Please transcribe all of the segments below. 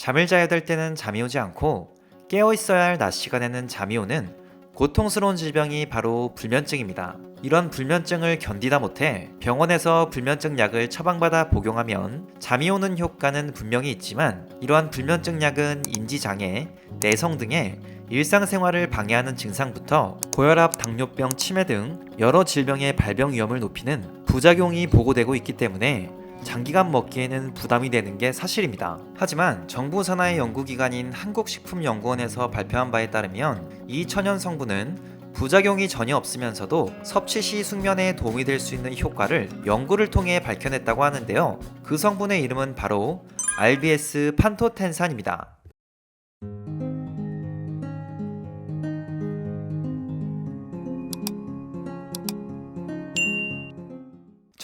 잠을 자야 될 때는 잠이 오지 않고 깨어 있어야 할 낮 시간에는 잠이 오는 고통스러운 질병이 바로 불면증입니다. 이런 불면증을 견디다 못해 병원에서 불면증 약을 처방받아 복용하면 잠이 오는 효과는 분명히 있지만 이러한 불면증 약은 인지장애, 내성 등의 일상생활을 방해하는 증상부터 고혈압, 당뇨병, 치매 등 여러 질병의 발병 위험을 높이는 부작용이 보고되고 있기 때문에 장기간 먹기에는 부담이 되는 게 사실입니다. 하지만 정부 산하의 연구기관인 한국식품연구원에서 발표한 바에 따르면 이 천연 성분은 부작용이 전혀 없으면서도 섭취 시 숙면에 도움이 될 수 있는 효과를 연구를 통해 밝혀냈다고 하는데요. 그 성분의 이름은 바로 RBS 판토텐산입니다.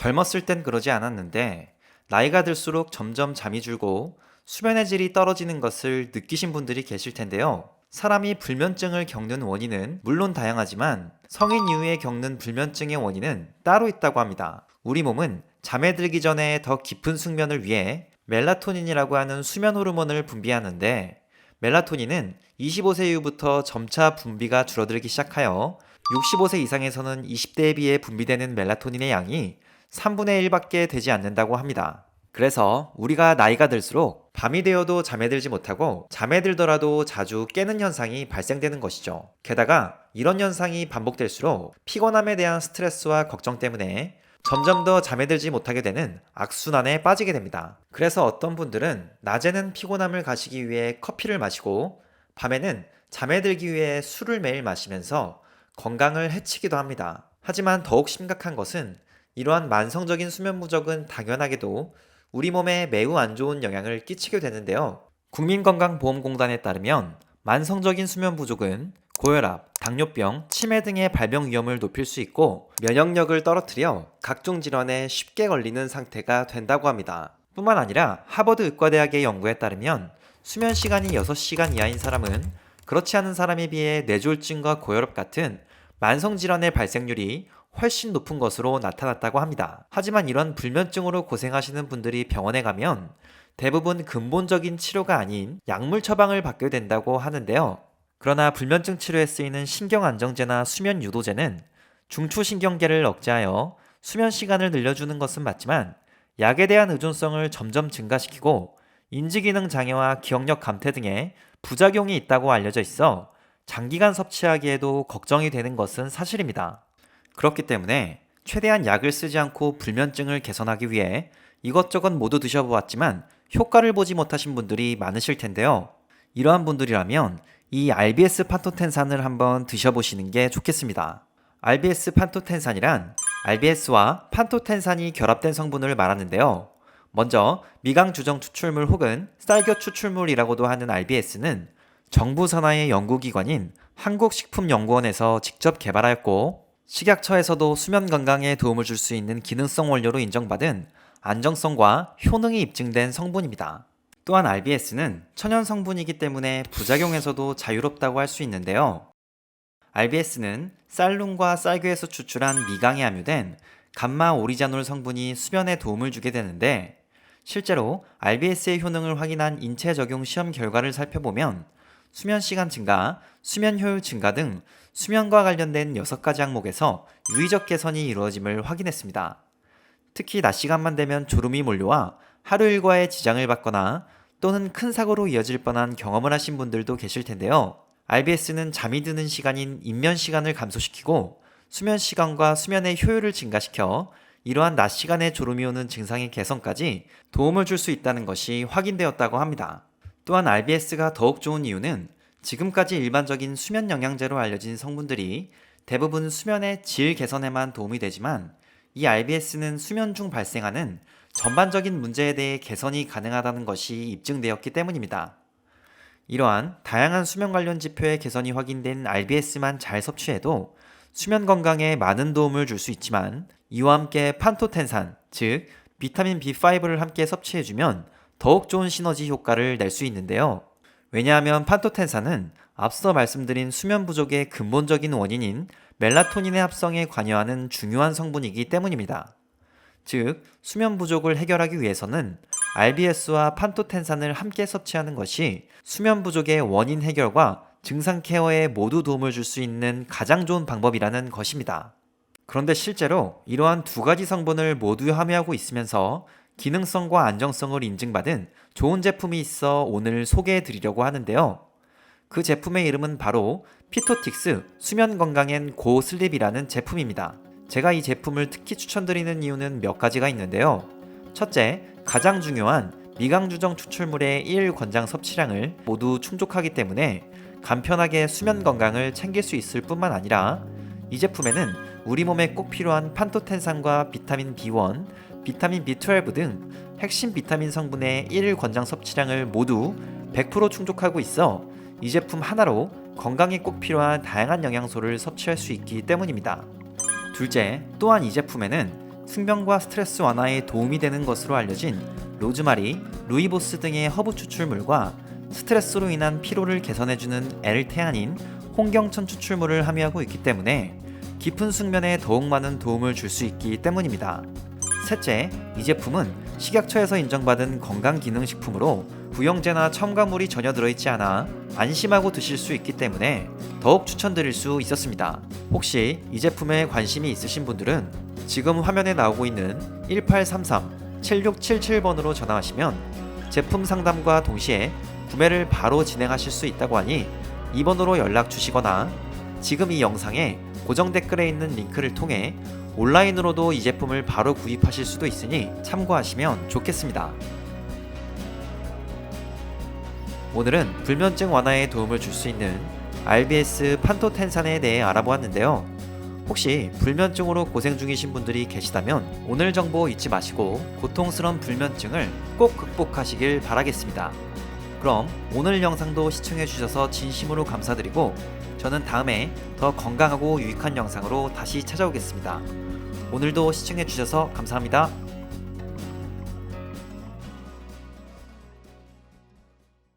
젊었을 땐 그러지 않았는데 나이가 들수록 점점 잠이 줄고 수면의 질이 떨어지는 것을 느끼신 분들이 계실 텐데요. 사람이 불면증을 겪는 원인은 물론 다양하지만 성인 이후에 겪는 불면증의 원인은 따로 있다고 합니다. 우리 몸은 잠에 들기 전에 더 깊은 숙면을 위해 멜라토닌이라고 하는 수면 호르몬을 분비하는데 멜라토닌은 25세 이후부터 점차 분비가 줄어들기 시작하여 65세 이상에서는 20대에 비해 분비되는 멜라토닌의 양이 3분의 1밖에 되지 않는다고 합니다. 그래서 우리가 나이가 들수록 밤이 되어도 잠에 들지 못하고 잠에 들더라도 자주 깨는 현상이 발생되는 것이죠. 게다가 이런 현상이 반복될수록 피곤함에 대한 스트레스와 걱정 때문에 점점 더 잠에 들지 못하게 되는 악순환에 빠지게 됩니다. 그래서 어떤 분들은 낮에는 피곤함을 가시기 위해 커피를 마시고 밤에는 잠에 들기 위해 술을 매일 마시면서 건강을 해치기도 합니다. 하지만 더욱 심각한 것은 이러한 만성적인 수면 부족은 당연하게도 우리 몸에 매우 안 좋은 영향을 끼치게 되는데요. 국민건강보험공단에 따르면 만성적인 수면 부족은 고혈압, 당뇨병, 치매 등의 발병 위험을 높일 수 있고 면역력을 떨어뜨려 각종 질환에 쉽게 걸리는 상태가 된다고 합니다. 뿐만 아니라 하버드 의과대학의 연구에 따르면 수면 시간이 6시간 이하인 사람은 그렇지 않은 사람에 비해 뇌졸중과 고혈압 같은 만성질환의 발생률이 훨씬 높은 것으로 나타났다고 합니다. 하지만 이런 불면증으로 고생하시는 분들이 병원에 가면 대부분 근본적인 치료가 아닌 약물 처방을 받게 된다고 하는데요. 그러나 불면증 치료에 쓰이는 신경안정제나 수면 유도제는 중추신경계를 억제하여 수면 시간을 늘려주는 것은 맞지만 약에 대한 의존성을 점점 증가시키고 인지기능 장애와 기억력 감퇴 등의 부작용이 있다고 알려져 있어 장기간 섭취하기에도 걱정이 되는 것은 사실입니다. 그렇기 때문에 최대한 약을 쓰지 않고 불면증을 개선하기 위해 이것저것 모두 드셔보았지만 효과를 보지 못하신 분들이 많으실 텐데요. 이러한 분들이라면 이 RBS 판토텐산을 한번 드셔보시는 게 좋겠습니다. RBS 판토텐산이란 RBS와 판토텐산이 결합된 성분을 말하는데요. 먼저 미강주정 추출물 혹은 쌀겨 추출물이라고도 하는 RBS는 정부 산하의 연구기관인 한국식품연구원에서 직접 개발하였고 식약처에서도 수면 건강에 도움을 줄 수 있는 기능성 원료로 인정받은 안정성과 효능이 입증된 성분입니다. 또한 RBS는 천연 성분이기 때문에 부작용에서도 자유롭다고 할 수 있는데요. RBS는 쌀lun과 쌀교에서 추출한 미강에 함유된 감마 오리자놀 성분이 수면에 도움을 주게 되는데 실제로 RBS의 효능을 확인한 인체 적용 시험 결과를 살펴보면 수면 시간 증가, 수면 효율 증가 등 수면과 관련된 6가지 항목에서 유의적 개선이 이루어짐을 확인했습니다. 특히 낮 시간만 되면 졸음이 몰려와 하루 일과에 지장을 받거나 또는 큰 사고로 이어질 뻔한 경험을 하신 분들도 계실 텐데요. RBS는 잠이 드는 시간인 입면 시간을 감소시키고 수면 시간과 수면의 효율을 증가시켜 이러한 낮 시간에 졸음이 오는 증상의 개선까지 도움을 줄 수 있다는 것이 확인되었다고 합니다. 또한 RBS가 더욱 좋은 이유는 지금까지 일반적인 수면 영양제로 알려진 성분들이 대부분 수면의 질 개선에만 도움이 되지만 이 RBS는 수면 중 발생하는 전반적인 문제에 대해 개선이 가능하다는 것이 입증되었기 때문입니다. 이러한 다양한 수면 관련 지표의 개선이 확인된 RBS만 잘 섭취해도 수면 건강에 많은 도움을 줄 수 있지만 이와 함께 판토텐산, 즉 비타민 B5를 함께 섭취해주면 더욱 좋은 시너지 효과를 낼 수 있는데요. 왜냐하면 판토텐산은 앞서 말씀드린 수면 부족의 근본적인 원인인 멜라토닌의 합성에 관여하는 중요한 성분이기 때문입니다. 즉, 수면 부족을 해결하기 위해서는 RBS와 판토텐산을 함께 섭취하는 것이 수면 부족의 원인 해결과 증상 케어에 모두 도움을 줄 수 있는 가장 좋은 방법이라는 것입니다. 그런데 실제로 이러한 두 가지 성분을 모두 함유하고 있으면서 기능성과 안정성을 인증받은 좋은 제품이 있어 오늘 소개해 드리려고 하는데요. 그 제품의 이름은 바로 피토틱스 수면 건강엔 고 슬립이라는 제품입니다. 제가 이 제품을 특히 추천드리는 이유는 몇 가지가 있는데요. 첫째, 가장 중요한 미강주정 추출물의 1일 권장 섭취량을 모두 충족하기 때문에 간편하게 수면 건강을 챙길 수 있을 뿐만 아니라 이 제품에는 우리 몸에 꼭 필요한 판토텐산과 비타민 B1, 비타민 B12 등 핵심 비타민 성분의 1일 권장 섭취량을 모두 100% 충족하고 있어 이 제품 하나로 건강에 꼭 필요한 다양한 영양소를 섭취할 수 있기 때문입니다. 둘째, 또한 이 제품에는 숙면과 스트레스 완화에 도움이 되는 것으로 알려진 로즈마리, 루이보스 등의 허브 추출물과 스트레스로 인한 피로를 개선해주는 L테아닌, 홍경천 추출물을 함유하고 있기 때문에 깊은 숙면에 더욱 많은 도움을 줄 수 있기 때문입니다. 셋째, 이 제품은 식약처에서 인정받은 건강기능식품으로 부영제나 첨가물이 전혀 들어있지 않아 안심하고 드실 수 있기 때문에 더욱 추천드릴 수 있었습니다. 혹시 이 제품에 관심이 있으신 분들은 지금 화면에 나오고 있는 1833-7677번으로 전화하시면 제품 상담과 동시에 구매를 바로 진행하실 수 있다고 하니 이 번호로 연락 주시거나 지금 이 영상에 고정 댓글에 있는 링크를 통해 온라인으로도 이 제품을 바로 구입하실 수도 있으니 참고하시면 좋겠습니다. 오늘은 불면증 완화에 도움을 줄 수 있는 RBS 판토텐산에 대해 알아보았는데요. 혹시 불면증으로 고생 중이신 분들이 계시다면 오늘 정보 잊지 마시고 고통스러운 불면증을 꼭 극복하시길 바라겠습니다. 그럼 오늘 영상도 시청해주셔서 진심으로 감사드리고 저는 다음에 더 건강하고 유익한 영상으로 다시 찾아오겠습니다. 오늘도 시청해주셔서 감사합니다.